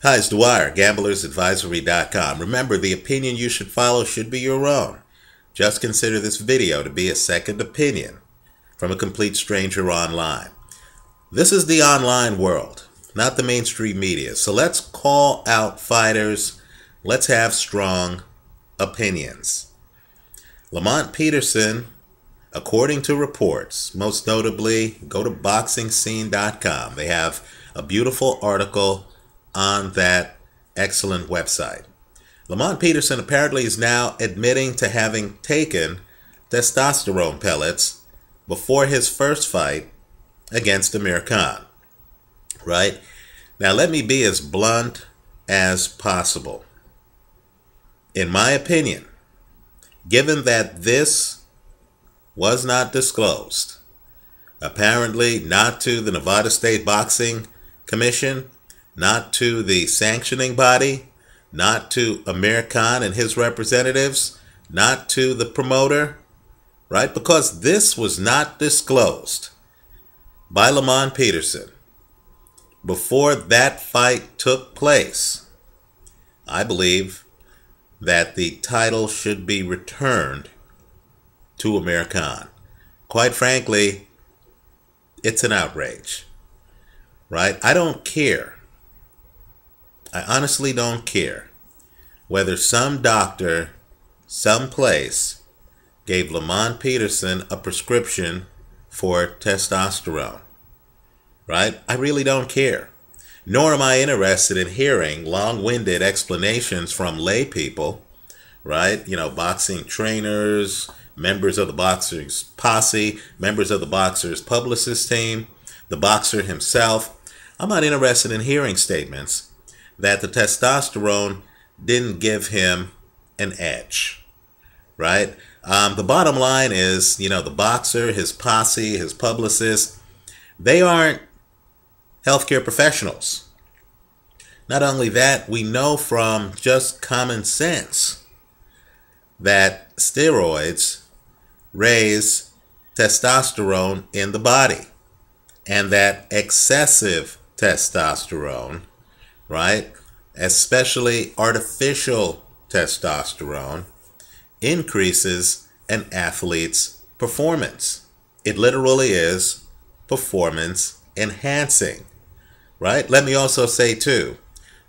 Hi, it's Dwyer, gamblersadvisory.com. Remember, the opinion you should follow should be your own. Just consider this video to be a second opinion from a complete stranger online. This is the online world, not the mainstream media. So let's call out fighters. Let's have strong opinions. Lamont Peterson, according to reports, most notably, go to boxingscene.com. They have a beautiful article on that excellent website. Lamont Peterson apparently is now admitting to having taken testosterone pellets before his first fight against Amir. Right? Now let me be as blunt as possible. In my opinion, given that this was not disclosed, apparently not to the Nevada State Boxing Commission, not to the sanctioning body, not to Amir and his representatives, not to the promoter, right? Because this was not disclosed by Lamont Peterson before that fight took place. I believe that the title should be returned to Amir. Quite frankly, it's an outrage, right? I don't care. I honestly don't care whether some doctor, someplace, gave Lamont Peterson a prescription for testosterone, right? I really don't care. Nor am I interested in hearing long-winded explanations from lay people, right? You know, boxing trainers, members of the boxer's posse, members of the boxer's publicist team, the boxer himself. I'm not interested in hearing statements that the testosterone didn't give him an edge, right? The bottom line is, you know, the boxer, his posse, his publicist, they aren't healthcare professionals. Not only that, we know from just common sense that steroids raise testosterone in the body, and that excessive testosterone, right, especially artificial testosterone, increases an athlete's performance. It literally is performance enhancing, right? Let me also say too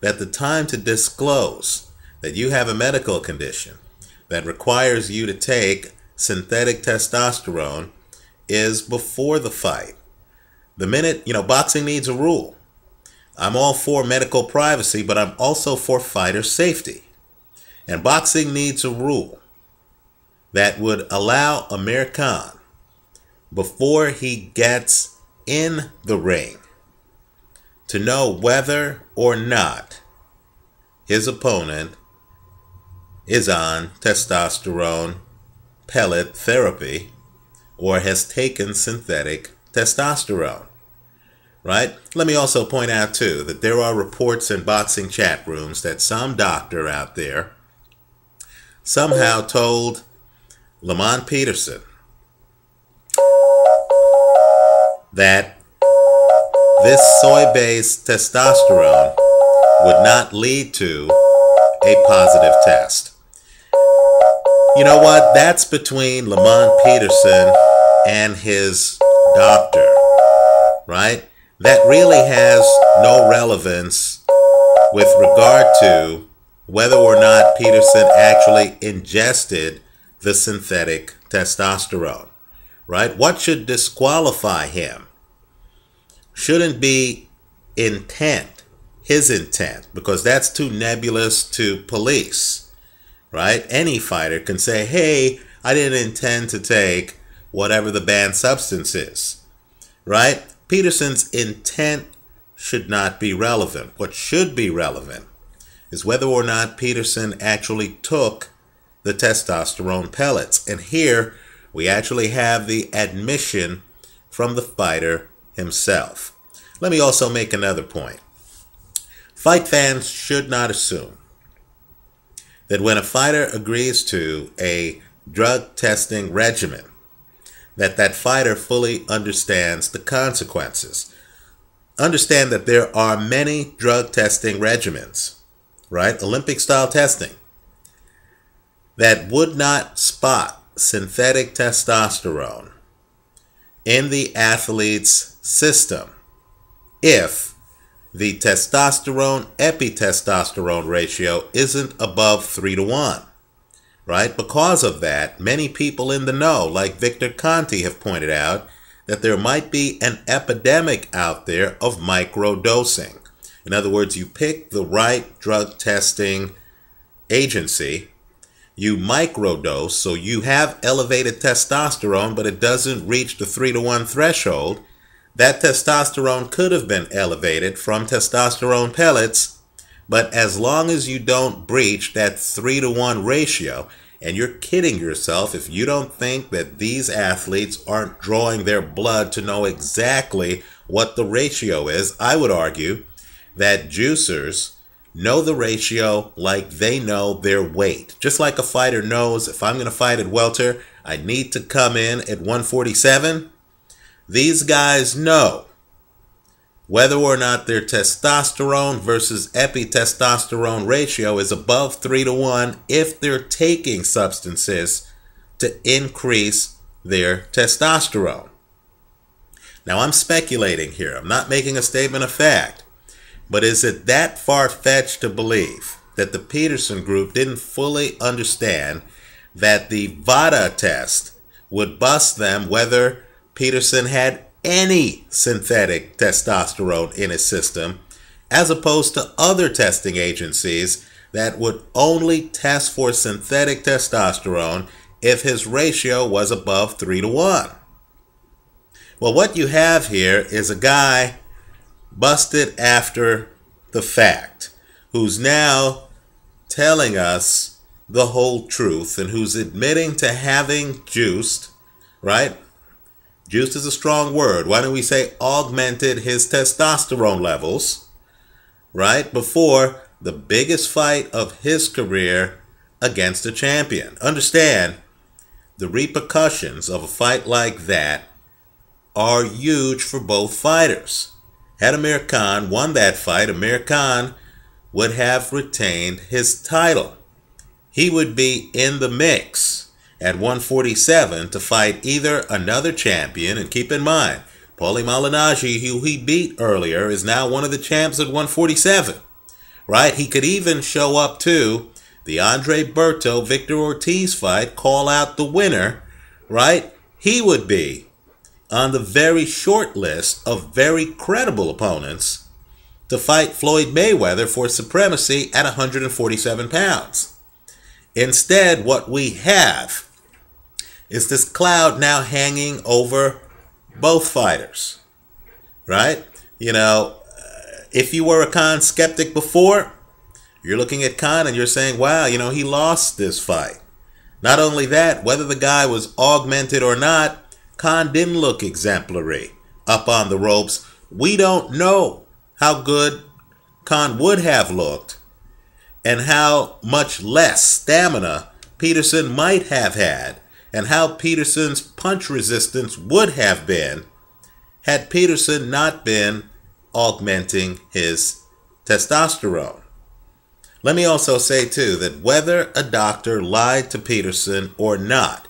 that the time to disclose that you have a medical condition that requires you to take synthetic testosterone is before the fight. The minute, you know, boxing needs a rule. I'm all for medical privacy, but I'm also for fighter safety. And boxing needs a rule that would allow Amir, before he gets in the ring, to know whether or not his opponent is on testosterone pellet therapy or has taken synthetic testosterone. Right? Let me also point out, too, that there are reports in boxing chat rooms that some doctor out there somehow told Lamont Peterson that this soy-based testosterone would not lead to a positive test. You know what? That's between Lamont Peterson and his doctor, right? That really has no relevance with regard to whether or not Peterson actually ingested the synthetic testosterone, right? What should disqualify him shouldn't be intent, his intent, because that's too nebulous to police, right? Any fighter can say, hey, I didn't intend to take whatever the banned substance is, right? Peterson's intent should not be relevant. What should be relevant is whether or not Peterson actually took the testosterone pellets. And here we actually have the admission from the fighter himself. Let me also make another point. Fight fans should not assume that when a fighter agrees to a drug testing regimen, that fighter fully understands the consequences. understand that there are many drug testing regimens, right? Olympic-style testing that would not spot synthetic testosterone in the athlete's system if the testosterone-epitestosterone ratio isn't above 3-to-1, right? Because of that, many people in the know, like Victor Conti, have pointed out that there might be an epidemic out there of microdosing. In other words, you pick the right drug testing agency, you microdose, so you have elevated testosterone, but it doesn't reach the 3-to-1 threshold. That testosterone could have been elevated from testosterone pellets, but as long as you don't breach that 3-to-1 ratio, and you're kidding yourself if you don't think that these athletes aren't drawing their blood to know exactly what the ratio is, I would argue that juicers know the ratio like they know their weight. Just like a fighter knows, if I'm going to fight at welter, I need to come in at 147. These guys know whether or not their testosterone versus epitestosterone ratio is above 3-to-1 if they're taking substances to increase their testosterone. Now, I'm speculating here. I'm not making a statement of fact. But is it that far-fetched to believe that the Peterson group didn't fully understand that the VADA test would bust them whether Peterson had any synthetic testosterone in his system, as opposed to other testing agencies that would only test for synthetic testosterone if his ratio was above 3-to-1? Well, what you have here is a guy busted after the fact, who's now telling us the whole truth and who's admitting to having juiced, right? Juiced is a strong word. Why don't we say augmented his testosterone levels, right? Before the biggest fight of his career against a champion. Understand, the repercussions of a fight like that are huge for both fighters. Had Amir Khan won that fight, Amir Khan would have retained his title. He would be in the mix at 147 to fight either another champion, and keep in mind, Paulie Malignaggi, who he beat earlier, is now one of the champs at 147, right? He could even show up to the Andre Berto Victor Ortiz fight, call out the winner, right? He would be on the very short list of very credible opponents to fight Floyd Mayweather for supremacy at 147 pounds. Instead, what we have is this cloud now hanging over both fighters, right? You know, if you were a Khan skeptic before, you're looking at Khan and you're saying, wow, you know, he lost this fight. Not only that, whether the guy was augmented or not, Khan didn't look exemplary up on the ropes. We don't know how good Khan would have looked and how much less stamina Peterson might have had, and how Peterson's punch resistance would have been had Peterson not been augmenting his testosterone. Let me also say, too, that whether a doctor lied to Peterson or not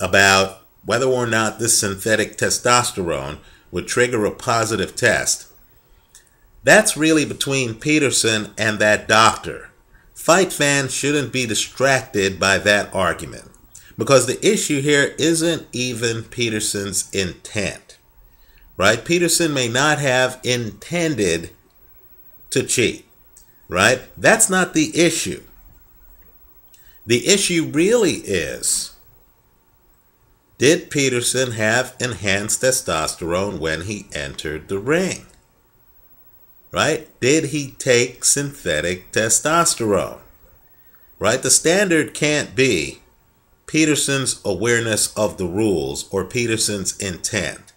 about whether or not this synthetic testosterone would trigger a positive test, that's really between Peterson and that doctor. Fight fans shouldn't be distracted by that argument, because the issue here isn't even Peterson's intent, right? Peterson may not have intended to cheat, right? That's not the issue. The issue really is, did Peterson have enhanced testosterone when he entered the ring? Right? Did he take synthetic testosterone? Right? The standard can't be Peterson's awareness of the rules or Peterson's intent.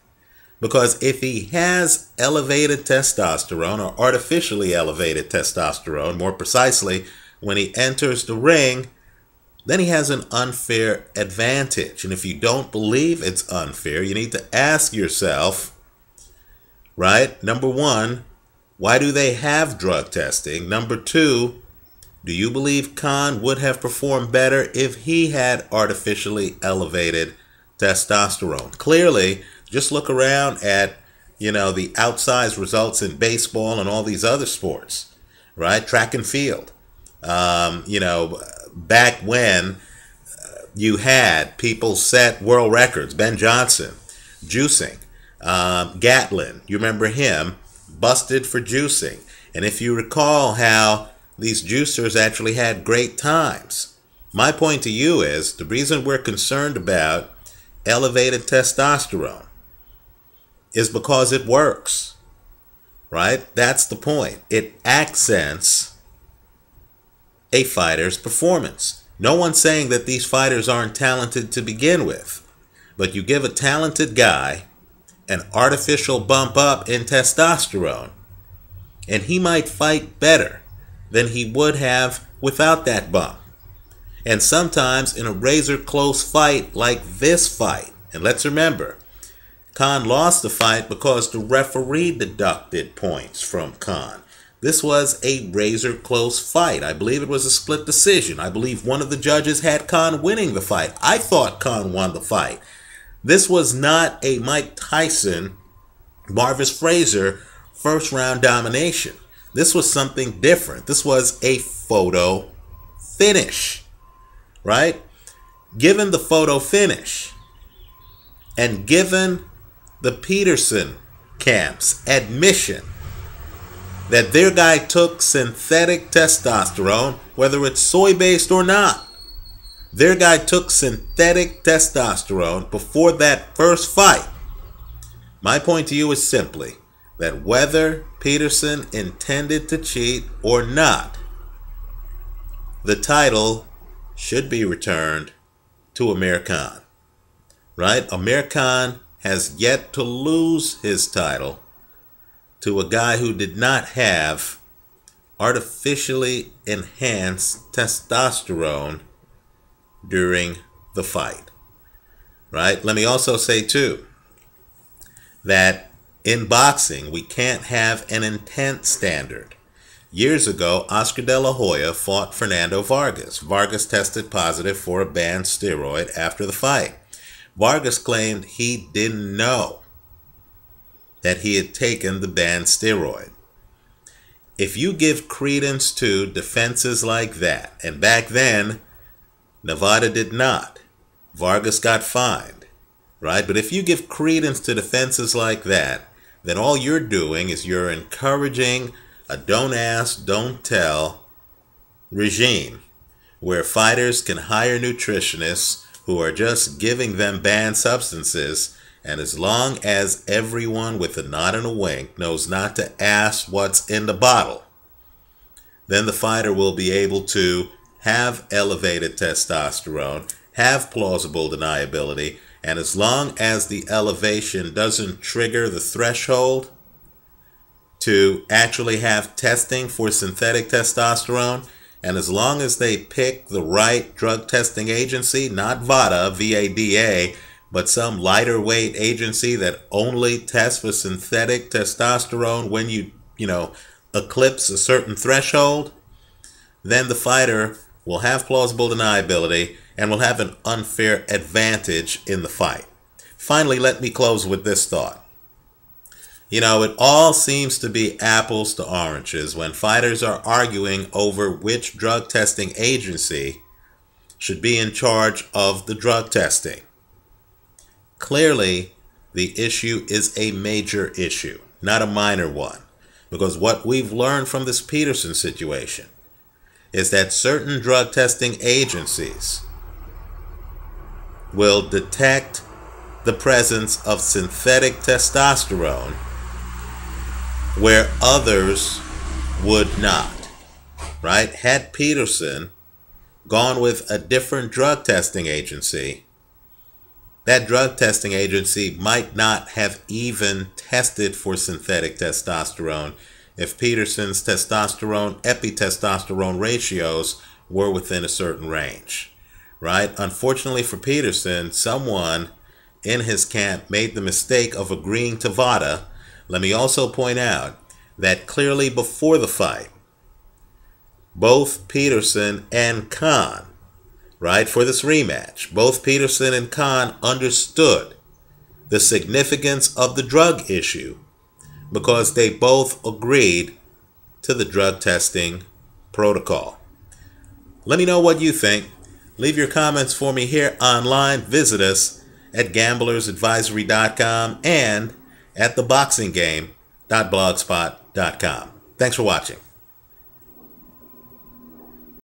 Because if he has elevated testosterone or artificially elevated testosterone, more precisely, when he enters the ring, then he has an unfair advantage. And if you don't believe it's unfair, you need to ask yourself, right? Number one, why do they have drug testing? Number two, do you believe Khan would have performed better if he had artificially elevated testosterone? Clearly, just look around at, the outsized results in baseball and all these other sports, right? Track and field. Back when you had people set world records, Ben Johnson, juicing, Gatlin, you remember him, busted for juicing. And if you recall how these juicers actually had great times. My point to you is the reason we're concerned about elevated testosterone is because it works, right? That's the point. It accents a fighter's performance. No one's saying that these fighters aren't talented to begin with, but you give a talented guy an artificial bump up in testosterone, and he might fight better than he would have without that bump. And sometimes in a razor close fight like this fight, and let's remember, Khan lost the fight because the referee deducted points from Khan. This was a razor close fight. I believe it was a split decision. I believe one of the judges had Khan winning the fight. I thought Khan won the fight. This was not a Mike Tyson, Marvis Frazier first round domination. This was something different. This was a photo finish, right? Given the photo finish and given the Peterson camp's admission that their guy took synthetic testosterone, whether it's soy-based or not, their guy took synthetic testosterone before that first fight. My point to you is simply that whether Peterson intended to cheat or not, the title should be returned to Amir Khan, right? Amir Khan has yet to lose his title to a guy who did not have artificially enhanced testosterone during the fight, right? Let me also say too that in boxing, we can't have an intent standard. Years ago, Oscar De La Hoya fought Fernando Vargas. Vargas tested positive for a banned steroid after the fight. Vargas claimed he didn't know that he had taken the banned steroid. If you give credence to defenses like that, and back then, Nevada did not, Vargas got fined, right? But if you give credence to defenses like that, then all you're doing is you're encouraging a don't ask, don't tell regime where fighters can hire nutritionists who are just giving them banned substances, and as long as everyone with a nod and a wink knows not to ask what's in the bottle, then the fighter will be able to have elevated testosterone, have plausible deniability, and as long as the elevation doesn't trigger the threshold to actually have testing for synthetic testosterone, and as long as they pick the right drug testing agency, not VADA, V-A-D-A, but some lighter weight agency that only tests for synthetic testosterone when you eclipse a certain threshold, then the fighter will have plausible deniability and will have an unfair advantage in the fight. Finally, let me close with this thought. It all seems to be apples to oranges when fighters are arguing over which drug testing agency should be in charge of the drug testing. Clearly, the issue is a major issue, not a minor one, because what we've learned from this Peterson situation is that certain drug testing agencies will detect the presence of synthetic testosterone where others would not, right? Had Peterson gone with a different drug testing agency, that drug testing agency might not have even tested for synthetic testosterone if Peterson's testosterone, epitestosterone ratios were within a certain range, right? Unfortunately for Peterson, someone in his camp made the mistake of agreeing to VADA Let me also point out that clearly before the fight, both Peterson and Khan, right, for this rematch, both Peterson and Khan understood the significance of the drug issue because they both agreed to the drug testing protocol. Let me know what you think. Leave your comments for me here online. Visit us at gamblersadvisory.com and at theboxinggame.blogspot.com. Thanks for watching.